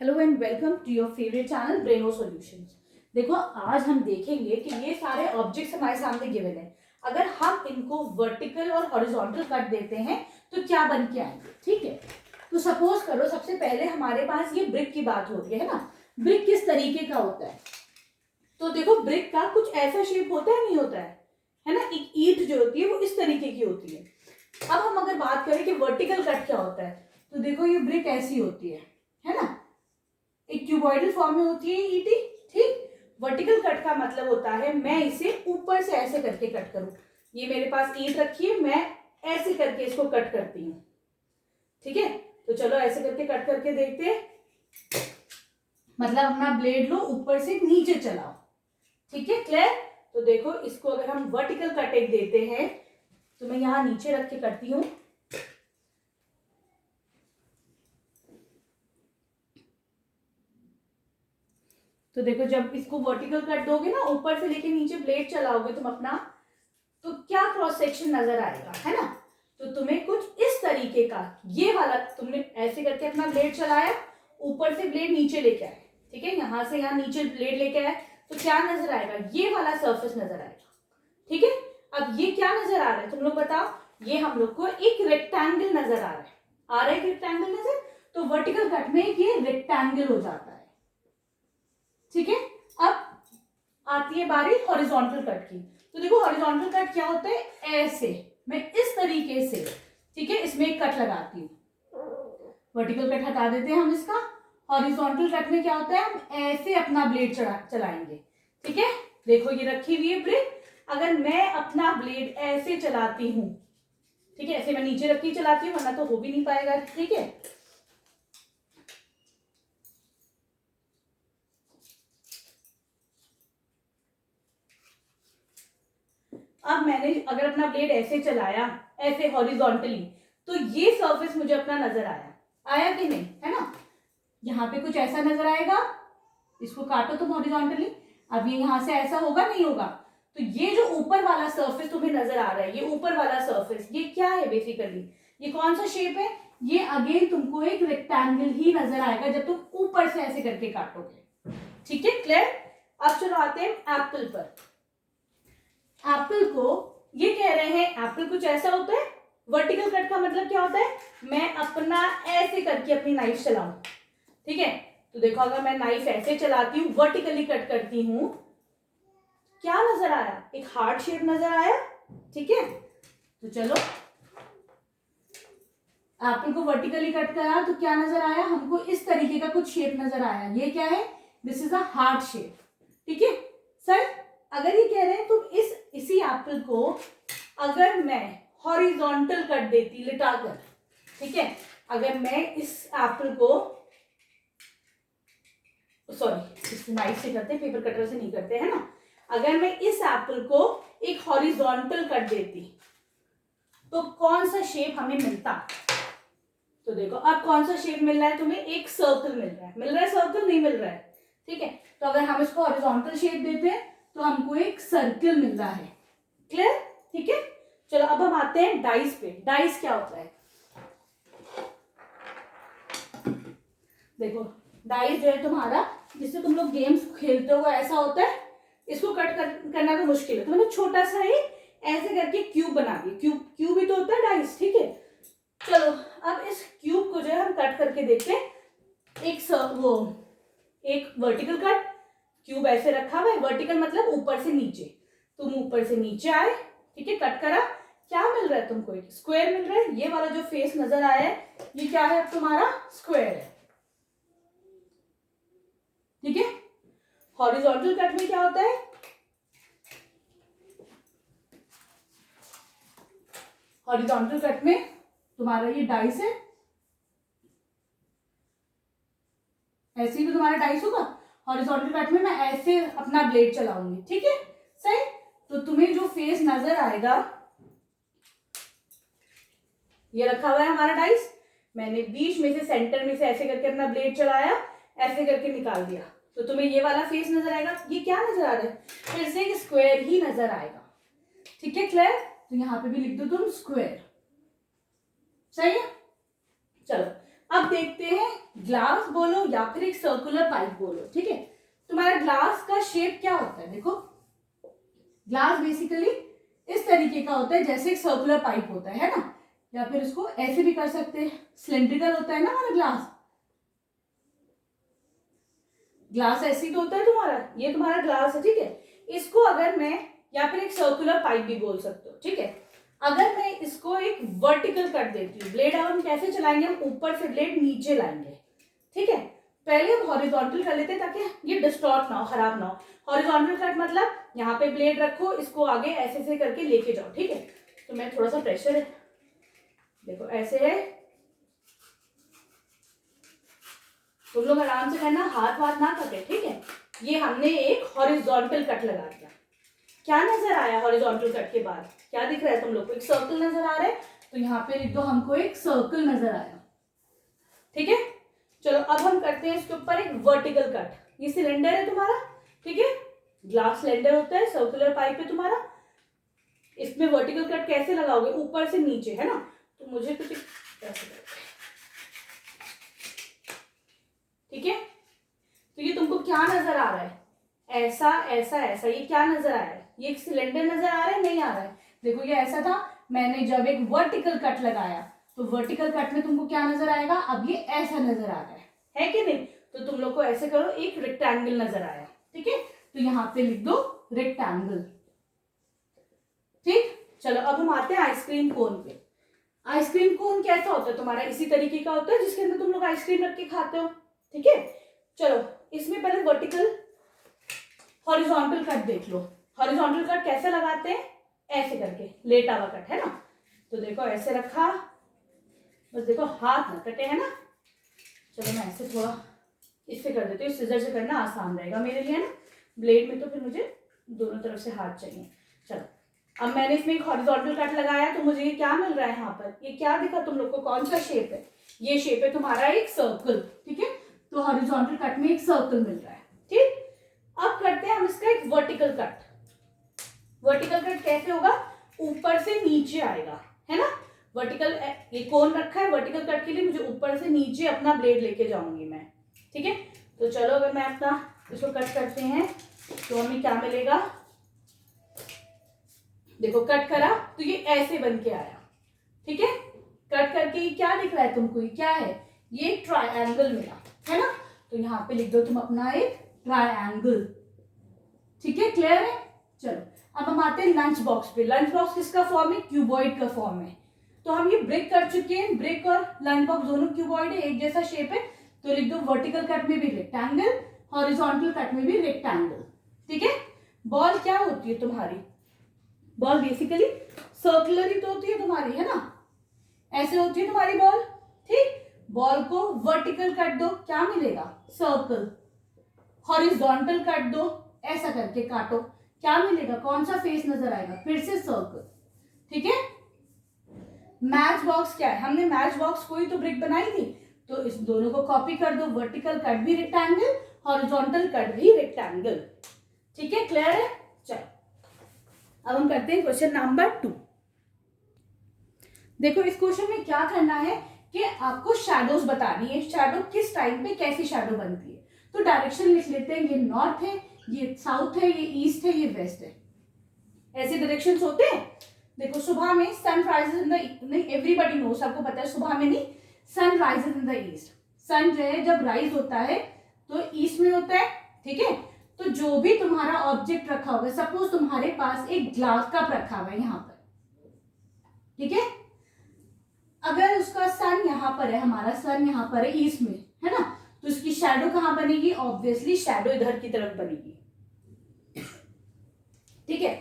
Hello and welcome to your favourite channel Braino Solutions. देखो, आज हम देखेंगे कि ये सारे ऑब्जेक्ट्स हमारे सामने गिवन है। अगर हम इनको वर्टिकल और हॉरिजॉन्टल कट देते हैं तो क्या बन के आएंगे। ठीक है, तो सपोज करो सबसे पहले हमारे पास ये ब्रिक की बात हो रही है ना। ब्रिक किस तरीके का होता है, तो देखो ब्रिक का कुछ ऐसा शेप होता है, नहीं होता है ना। एक ईंट जो होती है वो इस तरीके की होती है। अब हम अगर बात करें कि वर्टिकल कट क्या होता है, तो देखो ये ब्रिक ऐसी होती है ना, एक क्यूबॉइडल फॉर्म में होती है ईटी। ठीक, वर्टिकल कट का मतलब होता है मैं इसे ऊपर से ऐसे करके कट करूं। ये मेरे पास ईंट रखी है, मैं ऐसे करके इसको कट करती हूँ। ठीक है, तो चलो ऐसे करके कट करके देखते हैं। मतलब अपना ब्लेड लो, ऊपर से नीचे चलाओ। ठीक है, क्लियर। तो देखो इसको अगर हम वर्टिकल कट एक देते हैं तो मैं यहां नीचे रख के करती हूँ। तो देखो जब इसको वर्टिकल कट दोगे ना, ऊपर से लेके नीचे ब्लेड चलाओगे तुम अपना, तो क्या क्रॉस सेक्शन नजर आएगा, है ना। तो तुम्हें कुछ इस तरीके का, ये वाला तुमने ऐसे करके अपना ब्लेड चलाया, ऊपर से ब्लेड नीचे लेके आए। ठीक है, यहां से यहां नीचे ब्लेड लेके आए तो क्या नजर आएगा, ये वाला सरफेस नजर आएगा। ठीक है, अब ये क्या नजर आ रहा है तुम लोग बताओ। ये हम लोग को एक रेक्टेंगल नजर आ रहा है। आ रहा है रेक्टेंगल नजर, तो वर्टिकल कट में ये रेक्टेंगल हो जाता है। ठीक है, अब आती है बारी हॉरिजॉन्टल कट की। तो देखो हॉरिजॉन्टल कट क्या होता है, ऐसे मैं इस तरीके से, ठीक है, इसमें एक कट लगाती हूँ। वर्टिकल कट हटा देते हैं हम इसका। हॉरिजॉन्टल कट में क्या होता है, हम ऐसे अपना ब्लेड चलाएंगे। ठीक है, देखो ये रखी हुई है ब्लेड। अगर मैं अपना ब्लेड ऐसे चलाती हूँ, ठीक है, ऐसे मैं नीचे रख के चलाती हूँ, वरना तो हो भी नहीं पाएगा। ठीक है, अब मैंने अगर अपना ब्लेड ऐसे चलाया, ऐसे हॉरिजॉन्टली, तो ये सरफेस मुझे अपना नजर आया, आया कि नहीं, है ना। यहाँ पे कुछ ऐसा नजर आएगा, इसको काटो तुम हॉरिजॉन्टली। अब ये यहां से ऐसा होगा, नहीं होगा। तो ये जो ऊपर वाला सरफेस तुम्हें नजर आ रहा है, ये ऊपर वाला सरफेस, ये क्या है बेसिकली, ये कौन सा शेप है, ये अगेन तुमको एक रेक्टेंगल ही नजर आएगा जब तुम ऊपर से ऐसे करके काटोगे। ठीक है, क्लियर। अब चलो आते हैं एप्पल पर। एप्पल को ये कह रहे हैं, एप्पल कुछ ऐसा होता है। वर्टिकल कट का मतलब क्या होता है, मैं अपना ऐसे करके अपनी नाइफ चलाऊं। ठीक है, तो देखो अगर मैं नाइफ ऐसे चलाती हूँ, वर्टिकली कट करती हूँ, क्या नजर आया, एक हार्ट शेप नजर आया। ठीक है, तो चलो एप्पल को वर्टिकली कट करा तो क्या नजर आया, हमको इस तरीके का कुछ शेप नजर आया। ये क्या है, this is a heart shape. ठीक है सर, अगर ये कह रहे हैं तुम इसी एप्पल को अगर मैं हॉरिजॉन्टल कट देती लिटाकर, ठीक है, अगर मैं इस एप्पल को, सॉरी इस नाइफ से करते हैं, पेपर कटर से नहीं करते, है ना। अगर मैं इस एप्पल को एक हॉरिजॉन्टल कट देती तो कौन सा शेप हमें मिलता। तो देखो अब कौन सा शेप मिल रहा है तुम्हें, एक सर्कल मिल रहा है, मिल रहा है सर्कल, नहीं मिल रहा है। ठीक है, तो अगर हम इसको हॉरिजॉन्टल शेप देते हैं तो हमको एक सर्कल मिल रहा है। क्लियर। ठीक है, चलो अब हम आते हैं डाइस पे। डाइस क्या होता है, देखो डाइस जो है तुम्हारा, जिससे तुम लोग गेम्स खेलते हो, ऐसा होता है। इसको करना तो मुश्किल है, तो मैंने छोटा सा ही ऐसे करके क्यूब बना दिया। क्यूब ही तो होता है डाइस। ठीक है, चलो अब इस क्यूब को जो है हम कट करके देखते हैं। एक वर्टिकल कट, क्यूब ऐसे रखा हुआ है, वर्टिकल मतलब ऊपर से नीचे। तुम ऊपर से नीचे आए, ठीक है, कट करा, क्या मिल रहा है तुमको, एक स्क्वायर मिल रहा है। ये वाला जो फेस नजर आया है, ये क्या है, अब तुम्हारा स्क्वायर है। ठीक है, हॉरिजॉन्टल कट में क्या होता है, हॉरिजॉन्टल कट में तुम्हारा ये डाइस है, ऐसे ही तो तुम्हारा डाइस होगा। हॉरिजॉन्टल कट में मैं ऐसे अपना ब्लेड चलाऊंगी। ठीक है सही, तो तुम्हें जो फेस नजर आएगा, ये रखा हुआ है हमारा डाइस, मैंने बीच में से, सेंटर में से ऐसे करके अपना ब्लेड चलाया, ऐसे करके निकाल दिया, तो तुम्हें ये वाला फेस नजर आएगा। ये क्या नजर आ रहा है, फिर से एक स्क्वायर ही नजर आएगा। ठीक है क्लियर, तो यहां पे भी लिख दो तुम स्क्वायर। सही है, चलो अब देखते हैं ग्लास बोलो या फिर एक सर्कुलर पाइप बोलो, ठीक है। तुम्हारा ग्लास का शेप क्या होता है, देखो ग्लास बेसिकली इस तरीके का होता है जैसे एक सर्कुलर पाइप होता है ना, या फिर इसको ऐसे भी कर सकते हैं, सिलेंड्रिकल होता है ना हमारा ग्लास। ग्लास ऐसे तो होता है तुम्हारा, ये तुम्हारा ग्लास है, ठीक है। इसको अगर मैं, या फिर एक सर्कुलर पाइप भी बोल सकते हो, ठीक है। अगर मैं इसको एक वर्टिकल कट देती हूँ, ब्लेड अब हम कैसे चलाएंगे, हम ऊपर से ब्लेड नीचे लाएंगे, ठीक है। पहले हम हॉरिजॉन्टल कर लेते हैं ताकि ये डिस्टॉर्ट ना हो, खराब ना हो। हॉरिजॉन्टल कट मतलब यहाँ पे ब्लेड रखो, इसको आगे ऐसे ऐसे करके लेके जाओ, ठीक है। तो मैं थोड़ा सा प्रेशर है, देखो ऐसे है, तुम लोग आराम से करना, हाथ वाथ ना कटे, ठीक है। ये हमने एक हॉरिजॉन्टल कट लगा दिया। क्या नजर आया हॉरिजॉन्टल कट के बाद, क्या दिख रहा है तुम लोग को, एक सर्कल नजर आ रहा है, तो यहाँ पे लिख दो हमको एक सर्कल नजर आया, ठीक है। चलो अब हम करते हैं इसके ऊपर एक वर्टिकल कट। ये सिलेंडर है तुम्हारा, ठीक है, ग्लास सिलेंडर होता है, सर्कुलर पाइप है तुम्हारा। इसमें वर्टिकल कट कैसे लगाओगे, ऊपर से नीचे, है ना। तो मुझे कुछ ऐसे करते हैं, ठीक है। तो ये तुमको क्या नजर आ रहा है, ऐसा ऐसा ऐसा, ये क्या नजर आ रहा है, ये एक सिलेंडर नजर आ रहा है, नहीं आ रहा है। देखो ये ऐसा था, मैंने जब एक वर्टिकल कट लगाया तो वर्टिकल कट में तुमको क्या नजर आएगा, अब ये ऐसा नजर आ रहा है कि नहीं। तो तुम लोग को ऐसे करो, एक रेक्टेंगल नजर आया, ठीक है। तो यहाँ पे लिख दो रेक्टेंगल, ठीक। चलो अब हम आते हैं आइसक्रीम कोन पे। आइसक्रीम कोन कैसा होता है तुम्हारा, इसी तरीके का होता है जिसके अंदर तुम लोग आइसक्रीम रख के खाते हो, ठीक है। चलो इसमें पहले वर्टिकल हॉरिजॉन्टल कट देख लो। हॉरिजॉन्टल कट कैसे लगाते हैं, ऐसे करके, लेटा हुआ कट, है ना। तो देखो ऐसे रखा, बस देखो हाथ ना कटे, है ना। चलो मैं ऐसे थोड़ा इससे कर देती हूँ, सीजर से करना आसान रहेगा मेरे लिए ना, ब्लेड में तो फिर मुझे दोनों तरफ से हाथ चाहिए। चलो अब मैंने इसमें एक हॉरिजॉन्टल कट लगाया, तो मुझे ये क्या मिल रहा है यहाँ पर, ये क्या दिखा तुम लोग को, कौन सा शेप है, ये शेप है तुम्हारा एक सर्कल, ठीक है। तो हॉरिजॉन्टल कट में एक सर्कल मिल रहा है, ठीक। अब करते हैं हम इसका एक वर्टिकल कट। वर्टिकल कट कैसे होगा, ऊपर से नीचे आएगा, है ना। वर्टिकल, ये कोन रखा है, वर्टिकल कट के लिए मुझे ऊपर से नीचे अपना ब्लेड लेके जाऊंगी मैं, ठीक है। तो चलो अगर मैं अपना इसको कट करते हैं तो हमें क्या मिलेगा, देखो कट करा तो ये ऐसे बन के आया, ठीक है। कट करके ये क्या दिख रहा है तुमको, ये क्या है, ये ट्रायंगल मिला, है ना। तो यहाँ पे लिख दो तुम अपना एक ट्रायंगल, ठीक है, क्लियर है। चलो अब हम आते हैं लंच बॉक्स पे। लंच बॉक्स किसका फॉर्म है, क्यूबॉइड का फॉर्म है। तो हम ये ब्रिक कर चुके हैं, ब्रिक और लंच बॉक्स दोनों क्यूबॉइड है, एक जैसा शेप है। तो लिख दो वर्टिकल कट में भी रेक्टेंगल, हॉरिजॉन्टल कट में भी रेक्टेंगल, ठीक है। बॉल क्या होती है तुम्हारी, बॉल बेसिकली सर्कुलर ही तो होती है तुम्हारी, है ना, ऐसे होती है तुम्हारी बॉल, ठीक। बॉल को वर्टिकल कट दो, क्या मिलेगा, सर्कल। हॉरिजॉन्टल कट दो, ऐसा करके काटो, क्या मिलेगा, कौन सा फेस नजर आएगा, फिर से सर्कल, ठीक है। मैच बॉक्स क्या है, हमने मैच बॉक्स को ही तो ब्रिक बनाई थी, तो इस दोनों को कॉपी कर दो, वर्टिकल कट भी रेक्टेंगल, हॉरिजॉन्टल कट भी रेक्टेंगल, ठीक है, क्लियर है। चलो अब हम करते हैं क्वेश्चन नंबर 2। देखो इस क्वेश्चन में क्या करना है कि आपको शैडोज बतानी है, शैडो किस टाइम पे कैसी शैडो बनती है। तो डायरेक्शन लिख लेते हैं, ये नॉर्थ है, ये साउथ है, ये ईस्ट है, ये वेस्ट है, ऐसे डायरेक्शंस होते हैं। देखो सुबह में सन राइजेस इन द, नहीं एवरीबॉडी नो, सबको पता है सुबह में नहीं, sun rises in the east. Sun जो है जब राइज होता है तो ईस्ट में होता है, ठीक है। तो जो भी तुम्हारा ऑब्जेक्ट रखा होगा, सपोज तुम्हारे पास एक ग्लास कप रखा हुआ है यहाँ पर, ठीक है। अगर उसका सन यहाँ पर है, हमारा सन यहाँ पर है ईस्ट में, है ना, तो इसकी शैडो कहाँ बनेगी, ऑब्वियसली शैडो इधर की तरफ बनेगी, ठीक है।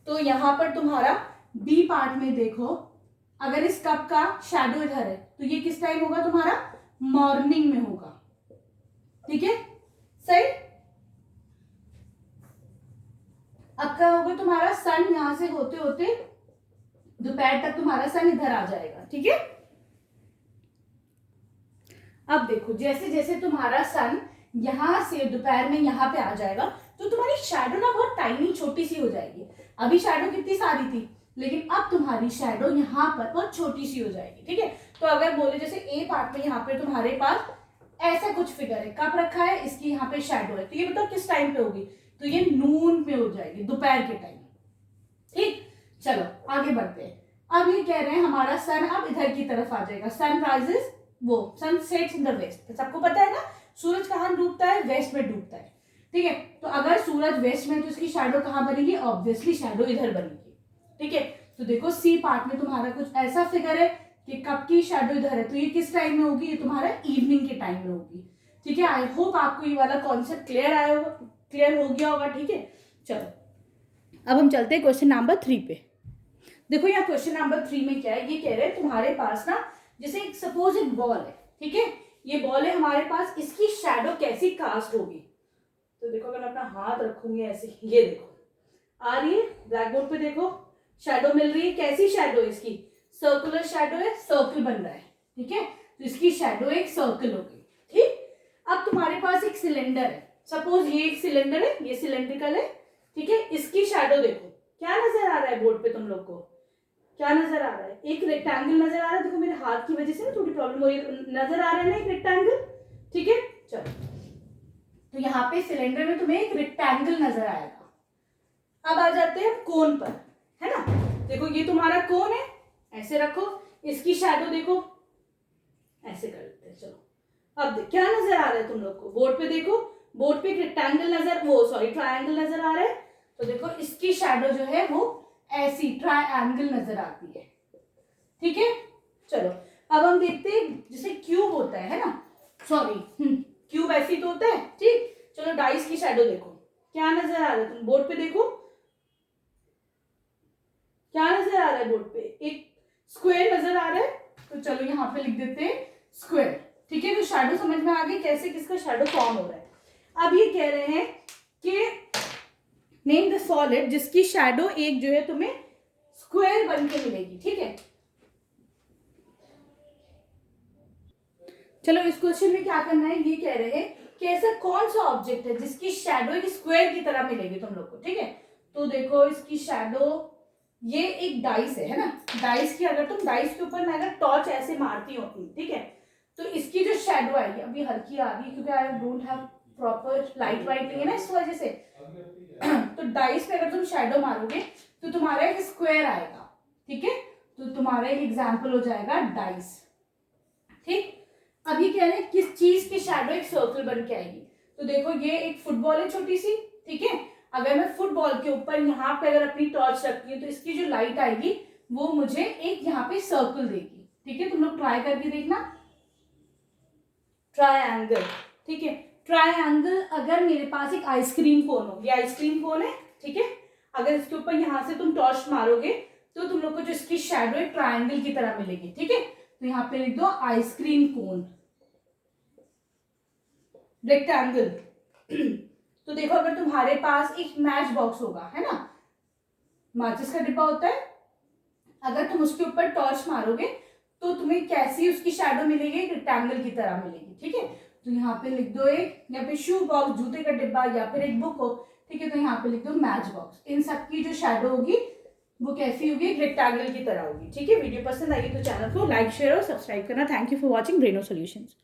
तो यहाँ पर तुम्हारा बी पार्ट में देखो, अगर इस कप का शैडो इधर है तो ये किस टाइम होगा तुम्हारा, मॉर्निंग में होगा, ठीक है, सही। अब क्या होगा तुम्हारा, सन यहां से होते होते दोपहर तक तुम्हारा सन इधर आ जाएगा, ठीक है। अब देखो जैसे जैसे तुम्हारा सन यहां से दोपहर में यहाँ पे आ जाएगा तो तुम्हारी शैडो ना बहुत टाइनी छोटी सी हो जाएगी। अभी शैडो कितनी सारी थी, लेकिन अब तुम्हारी शैडो यहाँ पर बहुत छोटी सी हो जाएगी, ठीक है। तो अगर बोले जैसे ए पार्ट में यहाँ पे तुम्हारे पास ऐसा कुछ फिगर है, कब रखा है, इसकी यहाँ पे शैडो है, तो ये बताओ किस टाइम पे होगी, तो ये नून पे हो जाएगी, दोपहर के टाइम, ठीक। चलो आगे बढ़ते हैं। अब ये कह रहे हैं हमारा सन अब इधर की तरफ आ जाएगा, सन राइजेस, वो sun sets in the west, तो सबको पता है ना सूरज कहाँ डूबता है, वेस्ट में डूबता है, ठीक है। तो अगर सूरज वेस्ट में तो इसकी शैडो कहाँ बनेगी, ऑब्वियसली शैडो इधर बनेगी, ठीक है। तो देखो सी पार्ट में तुम्हारा कुछ ऐसा फिगर है कि कब की शैडो इधर है, तो ये किस टाइम में होगी, ये तुम्हारा इवनिंग के टाइम में होगी, ठीक है। आई होप आपको ये वाला कॉन्सेप्ट क्लियर हो गया होगा, ठीक है। चलो अब हम चलते हैं क्वेश्चन नंबर 3 पे। देखो यहाँ क्वेश्चन नंबर 3 में क्या है, ये कह रहे हैं तुम्हारे पास ना जैसे एक सपोज एक बॉल है, ठीक है, ये बॉल है हमारे पास, इसकी शैडो कैसी कास्ट होगी, तो देखो अगर मैं अपना हाथ रखूंगी ऐसे, ये देखो आ रही है ब्लैक बोर्ड पे, देखो शैडो मिल रही है, कैसी शैडो है इसकी, सर्कुलर शैडो है, सर्कल बन रहा है, ठीक है, तो इसकी शैडो एक सर्कल हो गई, ठीक। अब तुम्हारे पास एक सिलेंडर है, सपोज ये एक सिलेंडर है, ये सिलेंड्रिकल है, ठीक है, इसकी शैडो देखो क्या नजर आ रहा है बोर्ड पे, तुम लोग को क्या नजर आ रहा है, एक रेक्टेंगल नजर आ रहा है, देखो मेरे हाथ की वजह से ना थोड़ी प्रॉब्लम हो रही है, नजर आ रहा है ना एक रेक्टेंगल, ठीक है। चलो तो यहाँ पे सिलेंडर में तुम्हें एक रेक्टेंगल नजर आएगा। अब आ जाते हैं कोन पर, है ना, देखो ये तुम्हारा कोन है, ऐसे रखो, इसकी शैडो देखो, ऐसे कर लेते हैं। चलो अब क्या नजर आ रहा है तुम लोग को, बोर्ड पे देखो, बोर्ड पे एक रेक्टेंगल ट्रायंगल नजर आ रहा है, तो देखो इसकी शैडो जो है वो ऐसी ट्रायंगल नजर आती है, ठीक है। चलो अब हम देखते हैं जैसे क्यूब होता है ना, सॉरी क्यूब ऐसी तो होता है, ठीक। चलो डाइस की शैडो देखो क्या नजर आ रहा है, तुम बोर्ड पे देखो क्या नजर आ रहा है, बोर्ड पे एक स्क्वायर नजर आ रहा है, तो चलो यहाँ पे लिख देते हैं स्क्वायर, ठीक है। तो शैडो समझ में आ गई कैसे किसका शैडो फॉर्म हो रहा है। अब ये कह रहे हैं कि नेम द सॉलिड जिसकी शैडो एक जो है तुम्हें स्क्वायर बन के मिलेगी, ठीक है। चलो इस क्वेश्चन में क्या करना है, ये कह रहे हैं कि ऐसा कौन सा ऑब्जेक्ट है जिसकी शैडो एक स्क्वायर की तरह मिलेगी तुम लोग को, ठीक है। तो देखो इसकी शैडो, ये एक डाइस है ना, डाइस की अगर तुम डाइस के ऊपर मैं अगर टॉर्च ऐसे मारती हूँ, ठीक है, तो इसकी जो शैडो आएगी, अभी हल्की आ रही है क्योंकि I don't have proper light white नहीं है ना, इस वजह से तो डाइस पे अगर तुम शैडो मारोगे तो तुम्हारा एक स्क्वायर आएगा, ठीक है, तो तुम्हारा एक एग्जाम्पल हो जाएगा डाइस, ठीक। अब ये कह रहे हैं किस चीज की शैडो एक सर्कल बन के आएगी, तो देखो ये एक फुटबॉल है छोटी सी, ठीक है, अगर मैं फुटबॉल के ऊपर यहाँ पे अगर अपनी टॉर्च रखती हूँ तो इसकी जो लाइट आएगी वो मुझे एक यहाँ पे सर्कल देगी, ठीक है। तुम लोग ट्राई करके देखना, ट्रायंगल, ठीक है, ट्रायंगल। अगर मेरे पास एक आइसक्रीम कोन हो, ये आइसक्रीम कोन है, ठीक है, अगर इसके ऊपर यहाँ से तुम टॉर्च मारोगे तो तुम लोग को जो इसकी शैडो एक ट्रायंगल की तरह मिलेगी, ठीक है। तो यहाँ पे लिख दो आइसक्रीम कोन, रेक्टेंगल। तो देखो अगर तुम्हारे पास एक मैच बॉक्स होगा, है ना, माचिस का डिब्बा होता है, अगर तुम उसके ऊपर टॉर्च मारोगे तो तुम्हें कैसी उसकी शैडो मिलेगी, रेक्टेंगल की तरह मिलेगी, ठीक है। तो यहाँ पे लिख दो एक, या फिर शू बॉक्स जूते का डिब्बा, या फिर एक बुक हो, ठीक है, तो यहाँ पे लिख दो मैच बॉक्स। इन सब की जो शैडो होगी वो कैसी होगी, एक रेक्टेंगल की तरह होगी, ठीक है। वीडियो पसंद आई तो चैनल को लाइक शेयर और सब्सक्राइब करना। Thank you for watching Braino solutions.